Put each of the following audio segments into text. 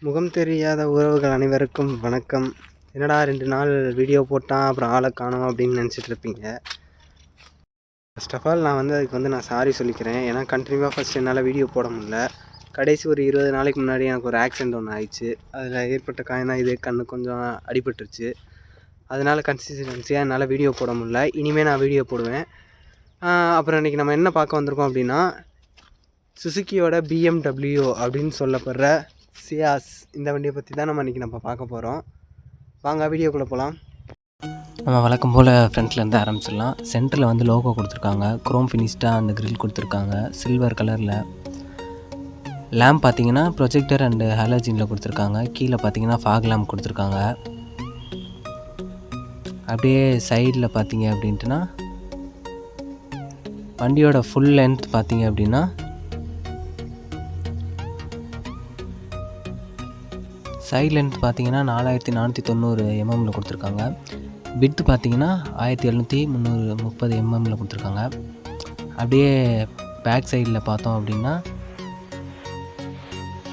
முகம் தெரியாத உறவுகள் அனைவருக்கும் வணக்கம். என்னடா 2 நாள் வீடியோ போட்டான் அப்புறம் ஆளை காணோம் அப்படின்னு நினச்சிட்டு இருப்பீங்க. ஃபர்ஸ்ட் ஆஃப் ஆல் நான் அதுக்கு நான் சாரி சொல்லிக்கிறேன். ஏன்னா கண்டினியூவாக ஃபஸ்ட் என்னால் வீடியோ போட முடியல. கடைசி ஒரு 20 நாளைக்கு முன்னாடி எனக்கு ஒரு ஆக்சிடெண்ட் ஒன்று ஆயிடுச்சு. அதில் ஏற்பட்ட காயம் தான் இது. கண்ணு கொஞ்சம் அடிபட்டுருச்சு. அதனால் கன்சிஸ்டன்சியாக என்னால் வீடியோ போட முடியல. இனிமேல் நான் வீடியோ போடுவேன். அப்புறம் இன்றைக்கி நம்ம என்ன பார்க்க வந்திருக்கோம் அப்படின்னா, சுசுக்கியோட BMW அப்படின்னு சொல்லப்படுற சியாஸ் இந்த வண்டியை பற்றி தான் நம்ம பார்க்க போகிறோம். வாங்க வீடியோக்குள்ளே போகலாம். நம்ம வழக்கம் போல் ஃப்ரண்ட்லேருந்து ஆரம்பிச்சிடலாம். சென்டரில் லோகோ கொடுத்துருக்காங்க. குரோம் ஃபினிஷ்டாக அந்த கிரில் கொடுத்துருக்காங்க சில்வர் கலரில். லேம்ப் பார்த்தீங்கன்னா ப்ரொஜெக்டர் அண்டு ஹாலோஜினில் கொடுத்துருக்காங்க. கீழே பார்த்தீங்கன்னா ஃபாக் லேம்ப் கொடுத்துருக்காங்க. அப்படியே சைடில் பார்த்தீங்க அப்படின்ட்டுனா வண்டியோட ஃபுல் லென்த் பார்த்தீங்க அப்படின்னா சைட் லென்த் பார்த்தீங்கன்னா 4490 mm கொடுத்துருக்காங்க. விட்த் பார்த்தீங்கன்னா 1730 mm கொடுத்துருக்காங்க. அப்படியே பேக் சைடில் பார்த்தோம் அப்படின்னா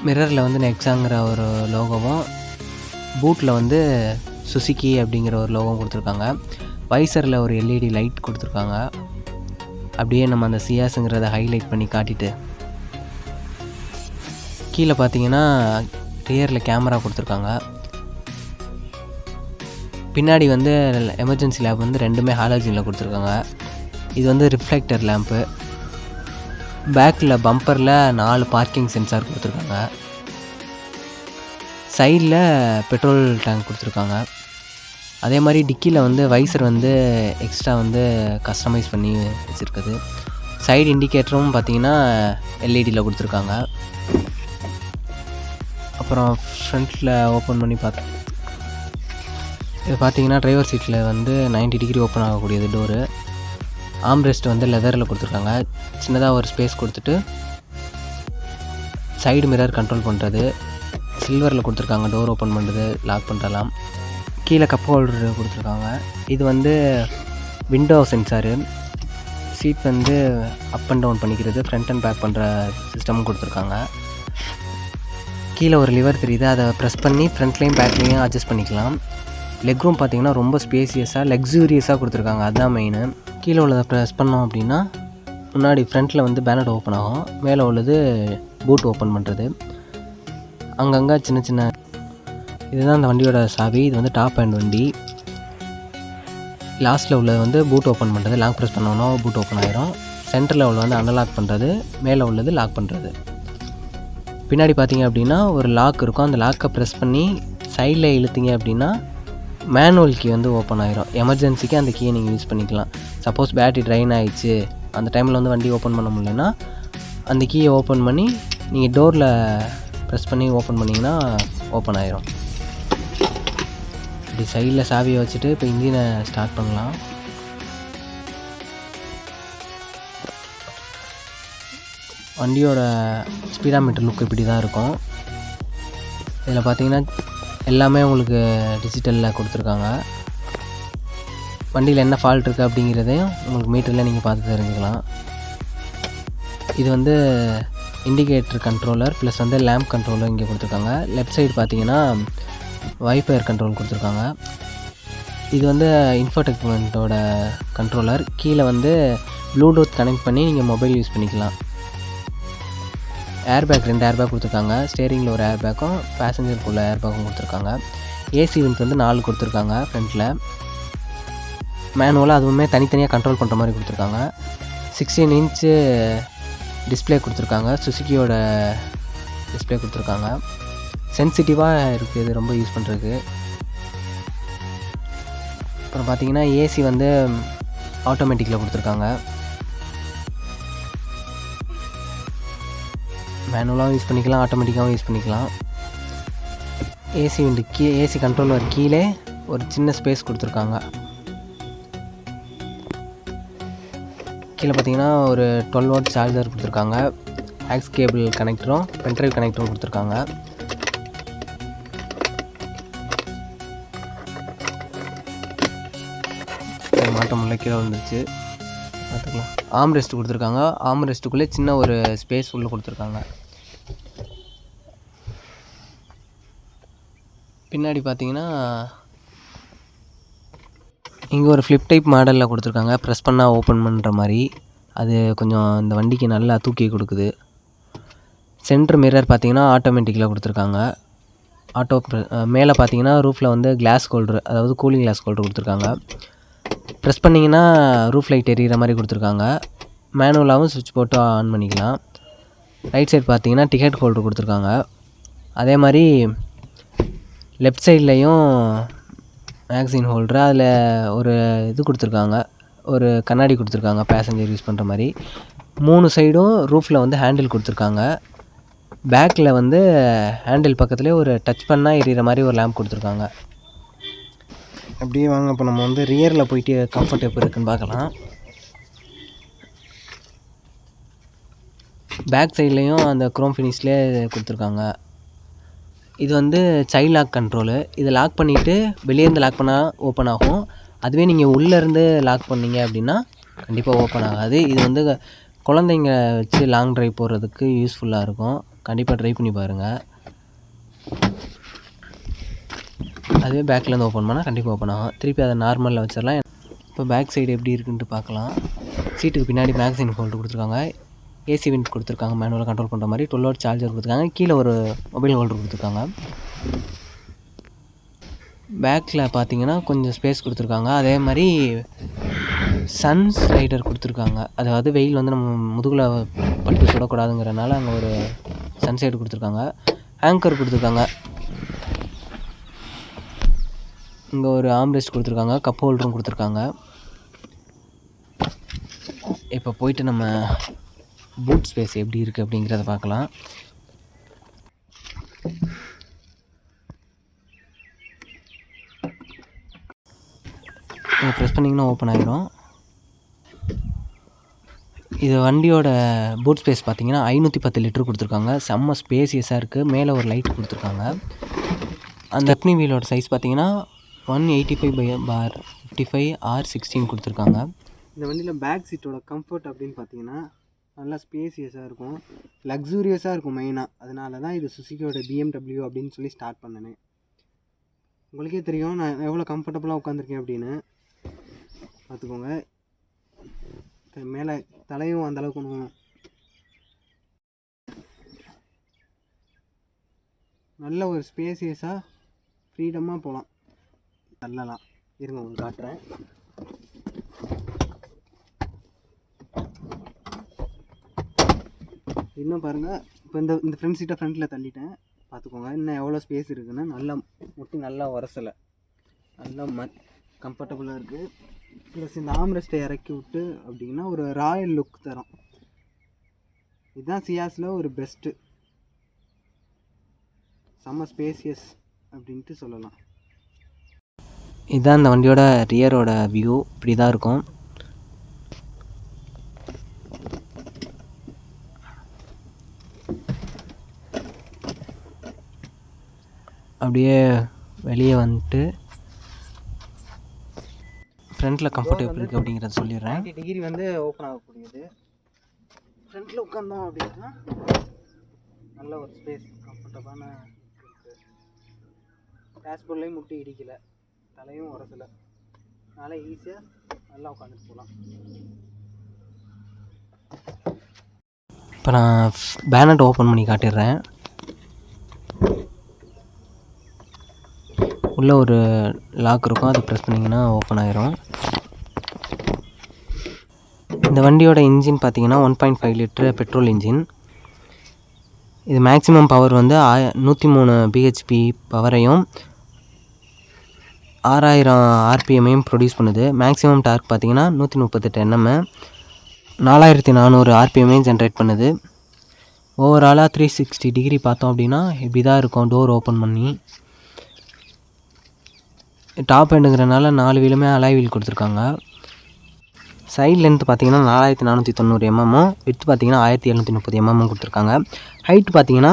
மிரரில் நெக்ஸாங்கிற ஒரு லோகோவும், பூட்டில் சுசுக்கி அப்படிங்கிற ஒரு லோகோவும் கொடுத்துருக்காங்க. வைசரில் ஒரு LED லைட் கொடுத்துருக்காங்க. அப்படியே நம்ம அந்த சியாஸுங்கிறத ஹைலைட் பண்ணி காட்டிட்டு கீழே பார்த்தீங்கன்னா ரியரில் கேமரா கொடுத்துருக்காங்க. பின்னாடி எமர்ஜென்சி லேம்ப் ரெண்டுமே ஹாலோஜனில் கொடுத்துருக்காங்க. இது ரிஃப்ளெக்டர் லேம்ப்பு. பேக்கில் பம்பரில் 4 பார்க்கிங் சென்சார் கொடுத்துருக்காங்க. சைடில் பெட்ரோல் டேங்க் கொடுத்துருக்காங்க. அதே மாதிரி டிக்கியில் வைசர் எக்ஸ்ட்ரா கஸ்டமைஸ் பண்ணி வச்சுருக்குது. சைடு இண்டிகேட்டரும் பார்த்தீங்கன்னா எல்இடியில் கொடுத்துருக்காங்க. அப்புறம் ஃப்ரண்ட்டில் ஓப்பன் பண்ணி பார்த்தேன். இது பார்த்தீங்கன்னா டிரைவர் சீட்டில் 90 டிகிரி ஓப்பன் ஆகக்கூடியது டோரு. ஆம்ரெஸ்ட் லெதரில் கொடுத்துருக்காங்க. சின்னதாக ஒரு ஸ்பேஸ் கொடுத்துட்டு சைடு மிரர் கண்ட்ரோல் பண்ணுறது சில்வரில் கொடுத்துருக்காங்க. டோர் ஓப்பன் பண்ணுறது, லாக் பண்ணுறலாம். கீழே கப் ஹோல்டர் கொடுத்துருக்காங்க. இது window sensor. Seat up and down பண்ணிக்கிறது, ஃப்ரண்ட் அண்ட் பேக் பண்ணுற சிஸ்டமும் கொடுத்துருக்காங்க. கீழே ஒரு லிவர் தெரியுது, அதை ப்ரெஸ் பண்ணி ஃப்ரண்ட்லேயும் பேக்லேயும் அட்ஜஸ்ட் பண்ணிக்கலாம். லெக் ரூம் பார்த்திங்கன்னா ரொம்ப ஸ்பேசியஸாக லக்ஸூரியஸாக கொடுத்துருக்காங்க. அதுதான் மெயின். கீழே உள்ளதை ப்ரெஸ் பண்ணோம் அப்படின்னா முன்னாடி ஃப்ரண்ட்டில் பேனட் ஓப்பன் ஆகும். மேலே உள்ளது பூட் ஓப்பன் பண்ணுறது. அங்கங்கே சின்ன சின்ன இதுதான் அந்த வண்டியோட சாவி. இது டாப் ஹேண்ட் வண்டி. லாஸ்ட்டில் உள்ளது பூட் ஓப்பன் பண்ணுறது. லாக் ப்ரெஸ் பண்ணோன்னா பூட் ஓப்பன் ஆகிரும். சென்டரில் உள்ள அன்லாக் பண்ணுறது, மேலே உள்ளது லாக் பண்ணுறது. பின்னாடி பார்த்தீங்க அப்படின்னா ஒரு லாக் இருக்கும். அந்த லாக்கை ப்ரெஸ் பண்ணி சைடில் இழுத்தீங்க அப்படின்னா மேனுவல் கீ ஓப்பன் ஆகிரும். எமர்ஜென்சிக்கு அந்த கீயை நீங்கள் யூஸ் பண்ணிக்கலாம். சப்போஸ் பேட்டரி ட்ரைன் ஆகிடுச்சு, அந்த டைமில் வண்டி ஓப்பன் பண்ண முடியலன்னா அந்த கீயை ஓப்பன் பண்ணி நீங்கள் டோரில் ப்ரெஸ் பண்ணி ஓப்பன் பண்ணிங்கன்னா ஓப்பன் ஆகிரும். இப்படி சைடில் சாவியை வச்சுட்டு இப்போ இன்ஜினை ஸ்டார்ட் பண்ணலாம். வண்டியோட ஸ்பீடாமீட்டர் லுக் இப்படி தான் இருக்கும். இதில் பார்த்தீங்கன்னா எல்லாமே உங்களுக்கு டிஜிட்டலில் கொடுத்துருக்காங்க. வண்டியில் என்ன ஃபால்ட் இருக்குது அப்படிங்கிறதையும் உங்களுக்கு மீட்டரில் நீங்கள் பார்த்து தெரிஞ்சுக்கலாம். இது indicator controller plus lamp controller இங்கே கொடுத்துருக்காங்க. லெஃப்ட் சைடு பார்த்தீங்கன்னா வைஃபயர் கண்ட்ரோல் கொடுத்துருக்காங்க. இது இன்ஃபோடெக்மெண்ட்டோட கண்ட்ரோலர். கீழே ப்ளூடூத் கனெக்ட் பண்ணி நீங்கள் மொபைல் யூஸ் பண்ணிக்கலாம். ஏர்பேக் 2 ஏர்பேக் கொடுத்துருக்காங்க. ஸ்டேரிங்கில் ஒரு ஏர்பேக்கும் பேசஞ்சருக்குள்ள ஏர்பேக்கும் கொடுத்துருக்காங்க. ஏசி விண்ட் 4 கொடுத்துருக்காங்க ஃப்ரண்ட்டில். மேனுவலாக அதுவுமே தனித்தனியாக கண்ட்ரோல் பண்ணுற மாதிரி கொடுத்துருக்காங்க. 16 இன்ச்சு டிஸ்பிளே கொடுத்துருக்காங்க. சுசுக்கியோட டிஸ்பிளே கொடுத்துருக்காங்க. சென்சிட்டிவாக இருக்குது, இது ரொம்ப யூஸ் பண்ணுறதுக்கு. அப்புறம் பார்த்தீங்கன்னா ஏசி ஆட்டோமேட்டிக்கில் கொடுத்துருக்காங்க. மேனுவலாகவும் யூஸ் பண்ணிக்கலாம், ஆட்டோமேட்டிக்காகவும் யூஸ் பண்ணிக்கலாம். ஏசி விண்டு ஏசி கண்ட்ரோலர் கீழே ஒரு சின்ன ஸ்பேஸ் கொடுத்துருக்காங்க. கீழே பார்த்தீங்கன்னா ஒரு 12 வாட் சார்ஜர் கொடுத்துருக்காங்க. ஆக்ஸ் கேபிள் கனெக்டரும் பென்ட்ரைவ் கனெக்டரும் கொடுத்துருக்காங்க. மாட்டம் உள்ள கீழே வந்துருச்சு. பார்த்துக்கலாம். ஆம் ரெஸ்ட் கொடுத்துருக்காங்க. ஆம் ரெஸ்ட்டுக்குள்ளே சின்ன ஒரு ஸ்பேஸ் உள்ளே கொடுத்துருக்காங்க. பின்னாடி பார்த்தீங்கன்னா இங்கே ஒரு ஃப்ளிப் டைப் மாடலில் கொடுத்துருக்காங்க. ப்ரெஸ் பண்ணால் ஓப்பன் பண்ணுற மாதிரி. அது கொஞ்சம் இந்த வண்டிக்கு நல்லா தூக்கி கொடுக்குது. சென்ட்ரு மிரர் பார்த்தீங்கன்னா ஆட்டோமேட்டிக்கில் கொடுத்துருக்காங்க. மேலே பார்த்தீங்கன்னா ரூஃபில் வந்து கிளாஸ் ஹோல்டர், அதாவது கூலிங் கிளாஸ் ஹோல்டர் கொடுத்துருக்காங்க. ப்ரெஸ் பண்ணிங்கன்னா ரூஃப் லைட் எரியிற மாதிரி கொடுத்துருக்காங்க. மேனுவலாகவும் சுவிட்ச் போட்டு ஆன் பண்ணிக்கலாம். ரைட் சைடு பார்த்தீங்கன்னா டிக்கெட் ஹோல்டர் கொடுத்துருக்காங்க. அதே மாதிரி லெஃப்ட் சைட்லேயும் மேக்சின் ஹோல்டரு, அதில் ஒரு இது கொடுத்துருக்காங்க, ஒரு கண்ணாடி கொடுத்துருக்காங்க பேசஞ்சர் யூஸ் பண்ணுற மாதிரி. 3 சைடும் ரூஃபில் வந்து ஹேண்டில் கொடுத்துருக்காங்க. பேக்கில் வந்து ஹேண்டில் பக்கத்துலேயே ஒரு டச் பண்ணால் எரியிற மாதிரி ஒரு லேம்ப் கொடுத்துருக்காங்க. அப்படியே வாங்க, இப்போ நம்ம வந்து ரியரில் போயிட்டு கம்ஃபர்ட் எப்படி இருக்குன்னு பார்க்கலாம். பேக் சைட்லேயும் அந்த க்ரோம் ஃபினிஷ்லேயே கொடுத்துருக்காங்க. இது வந்து சைல்ட் லாக் கண்ட்ரோலு. இதை லாக் பண்ணிவிட்டு வெளியேருந்து லாக் பண்ணால் ஓப்பன் ஆகும். அதுவே நீங்கள் உள்ளேருந்து லாக் பண்ணிங்க அப்படின்னா கண்டிப்பாக ஓப்பன் ஆகாது. இது வந்து குழந்தைங்க வச்சு லாங் ட்ரைவ் போகிறதுக்கு யூஸ்ஃபுல்லாக இருக்கும். கண்டிப்பாக ட்ரை பண்ணி பாருங்கள். அதுவே பேக்லேருந்து ஓப்பன் பண்ணால் கண்டிப்பாக ஓப்பன் ஆகும். திருப்பி அதை நார்மலில் வச்சிடலாம். இப்போ பேக் சைடு எப்படி இருக்குன்ட்டு பார்க்கலாம். சீட்டுக்கு பின்னாடி மேக்சின் ஹோல்டர் கொடுத்துருக்காங்க. ஏசி விண்ட் கொடுத்துருக்காங்க, மேனுவலாக கண்ட்ரோல் பண்ணுற மாதிரி. 12 வாட் சார்ஜர் கொடுத்துருக்காங்க. கீழே ஒரு மொபைல் ஹோல்டர் கொடுத்துருக்காங்க. பேக்கில் பார்த்தீங்கன்னா கொஞ்சம் ஸ்பேஸ் கொடுத்துருக்காங்க. அதே மாதிரி சன் ஸ்லைடர் கொடுத்துருக்காங்க. அதாவது வெயில் வந்து நம்ம முதுகில் பட்டு சுடக்கூடாதுங்கிறனால அங்கே ஒரு சன்சைடு கொடுத்துருக்காங்க. ஆங்கர் கொடுத்துருக்காங்க. இங்கே ஒரு ஆம்ரெஸ்ட் கொடுத்துருக்காங்க. கப் ஹோல்டரும் கொடுத்துருக்காங்க. இப்போ போயிட்டு நம்ம பூட் ஸ்பேஸ் எப்படி இருக்குது அப்படிங்கிறத பார்க்கலாம். இதை ப்ரெஸ் பண்ணிங்கன்னா ஓப்பன் ஆகிரும். இது வண்டியோட பூட் ஸ்பேஸ் பார்த்தீங்கன்னா 510 லிட்டர் கொடுத்துருக்காங்க. செம்ம ஸ்பேசியஸாக இருக்குது. மேலே ஒரு லைட் கொடுத்துருக்காங்க. அந்த ஸ்டெப்னி வீலோட சைஸ் பார்த்தீங்கன்னா 185/55R16 கொடுத்துருக்காங்க. இந்த வண்டியில் பேக் சீட்டோட கம்ஃபர்ட் அப்படின்னு பார்த்தீங்கன்னா நல்லா ஸ்பேசியஸாக இருக்கும், லக்ஸூரியஸாக இருக்கும் மெயினாக. அதனால தான் இது சுசுக்கியோட BMW அப்படின்னு சொல்லி ஸ்டார்ட் பண்ணினேன். உங்களுக்கே தெரியும் நான் எவ்வளோ கம்ஃபர்டபுளாக உட்காந்துருக்கேன் அப்படின்னு. பார்த்துக்கோங்க. மேலே தலையும் அந்தளவுக்கு ஒன்று நல்ல ஒரு ஸ்பேசியஸாக ஃப்ரீடமாக போகலாம், தள்ளலாம். இருங்க உங்களுக்கு காட்டுறேன். இன்னும் பாருங்கள். இப்போ இந்த ஃப்ரண்ட் சீட்டை ஃப்ரண்ட்டில் தள்ளிட்டேன். பார்த்துக்கோங்க இன்னும் எவ்வளோ ஸ்பேஸ் இருக்குதுன்னு. நல்லா முட்டி நல்லா உரசலை, நல்லா கம்ஃபர்டபுளாக இருக்குது. ப்ளஸ் இந்த ஆம்ரெஸ்ட்டை இறக்கி விட்டு அப்படின்னா ஒரு ராயல் லுக் தரும். இதுதான் சியாஸில் ஒரு பெஸ்ட்டு, செம்ம ஸ்பேசியஸ் அப்படின்ட்டு சொல்லலாம். இதுதான் இந்த வண்டியோட ரியரோட வியூ. இப்படி தான் இருக்கும். அப்படியே வெளியே வந்துட்டு ஃப்ரண்ட்டில் கம்ஃபர்ட் எப்படி இருக்குது அப்படிங்கிறத சொல்லிடுறேன். 90 டிகிரி வந்து ஓப்பன் ஆகக்கூடியது. ஃப்ரண்ட்டில் உட்காந்தோம் அப்படின்னா நல்ல ஒரு ஸ்பேஸ், கம்ஃபர்டபுளான இருக்குது. டேஷ்போர்ட்லேயும் முட்டி இடிக்கலை, தலையும் உரசலை. அதனால் ஈஸியாக நல்லா உட்காந்துட்டு போகலாம். இப்போ நான் பேனட் ஓப்பன் பண்ணி காட்டிடுறேன். உள்ளே ஒரு லாக் இருக்கும், அதை ப்ரெஸ் பண்ணிங்கன்னா ஓப்பன் ஆகிரும். இந்த வண்டியோட இன்ஜின் பார்த்தீங்கன்னா 1.5 லிட்டரு பெட்ரோல் இன்ஜின். இது மேக்ஸிமம் பவர் வந்து 103 பிஹெச்பி பவரையும் 6000 ஆர்பிஎம்மையும் ப்ரொடியூஸ் பண்ணுது. மேக்ஸிமம் டார்க் பார்த்தீங்கன்னா 138 Nm, 4400 ஆர்பிஎம்மையும் ஜென்ரேட் பண்ணுது. ஓவராலாக 360 டிகிரி பார்த்தோம் அப்படின்னா இப்படி தான் இருக்கும் டோர் ஓப்பன் பண்ணி. டாப் எண்டுங்கிறனால 4 வீலுமே அலாய் வீல் கொடுத்துருக்காங்க. சைட் லென்த் பார்த்தீங்கன்னா 4490 mm, விட்த் பார்த்தீங்கன்னா 1730 mm கொடுத்துருக்காங்க. ஹைட் பார்த்தீங்கன்னா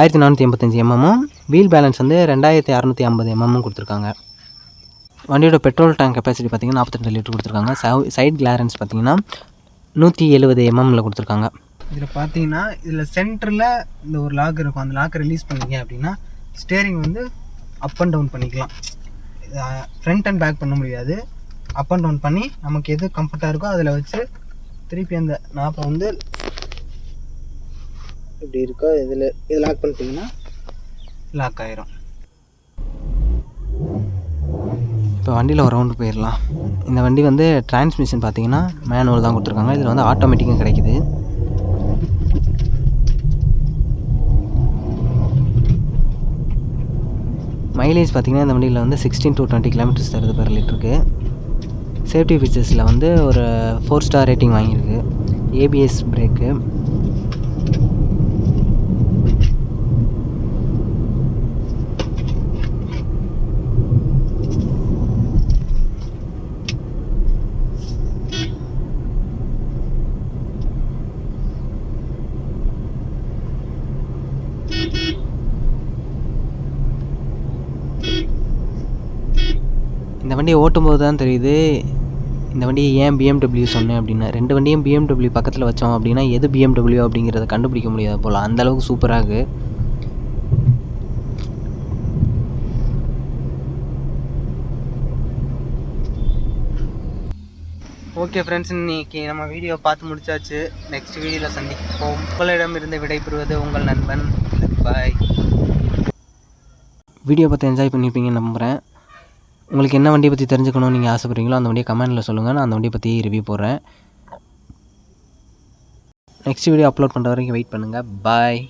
1485 mm, வீல் பேலன்ஸ் வந்து 2650 mm கொடுத்துருக்காங்க. வண்டியோட பெட்ரோல் டேங்க் கெப்பாசிட்டி பார்த்தீங்கன்னா 42 லிட்டர் கொடுத்துருக்காங்க. சைட் கிளாரன்ஸ் பார்த்தீங்கன்னா 170 mm கொடுத்துருக்காங்க. இதில் பார்த்தீங்கன்னா இதில் சென்டரில் இந்த ஒரு லாக் இருக்கும். அந்த லாக்கை ரிலீஸ் பண்ணிங்க அப்படின்னா ஸ்டேரிங் வந்து அப் அண்ட் டவுன் பண்ணிக்கலாம். ஃப்ரண்ட் அண்ட் பேக் பண்ண முடியாது. அப் அண்ட் டவுன் பண்ணி நமக்கு எது கம்ஃபர்ட்டாக இருக்கோ அதில் வச்சு திருப்பி அந்த நாப்பை வந்து இப்படி இருக்கோ இது லாக் பண்ணிட்டீங்கன்னா லாக் ஆயிரும். இப்போ வண்டியில் ஒரு ரவுண்டு போயிடலாம். இந்த வண்டி வந்து டிரான்ஸ்மிஷன் பார்த்தீங்கன்னா மேனுவல் தான் கொடுத்துருக்காங்க. இதில் வந்து ஆட்டோமேட்டிக்கும் கிடைக்குது. மைலேஜ் பார்த்திங்கன்னா இந்த வண்டியில் வந்து 16 to 20 கிலோமீட்டர்ஸ் தருது பெர் லிட்டருக்கு. சேஃப்டி ஃபீச்சர்ஸில் வந்து ஒரு 4 ஸ்டார் ரேட்டிங் வாங்கியிருக்கு. ஏபிஎஸ் பிரேக்கு, இந்த வண்டியை ஓட்டும்போது தான் தெரியுது இந்த வண்டியை ஏன் பிஎம்டபிள்யூ சொன்னேன் அப்படின்னு. 2 வண்டியும் பிஎம்டபிள்யூ பக்கத்தில் வச்சோம் அப்படின்னா எது பிஎம்டபிள்யூ அப்படிங்கிறத கண்டுபிடிக்க முடியாது போல், அந்தளவுக்கு சூப்பராக இருக்குது. ஓகே ஃப்ரெண்ட்ஸ், இன்றைக்கி நம்ம வீடியோ பார்த்து முடிச்சாச்சு. நெக்ஸ்ட் வீடியோவில் சந்திப்போம். உங்களிடமிருந்து விடைபெறுவது உங்கள் நண்பன். பாய். வீடியோ பார்த்து என்ஜாய் பண்ணியிருப்பீங்கன்னு நம்புகிறேன். உங்களுக்கு என்ன வண்டியை பற்றி தெரிஞ்சுக்கணும்னு நீங்கள் ஆசைப்படுறீங்களோ அந்த வண்டியை கமெண்ட்டில் சொல்லுங்கள். நான் அந்த வண்டியை பற்றி ரிவ்யூ போடுறேன். நெக்ஸ்ட் வீடியோ அப்லோட் பண்ணுற வரைக்கும் வெயிட் பண்ணுங்கள். பாய்.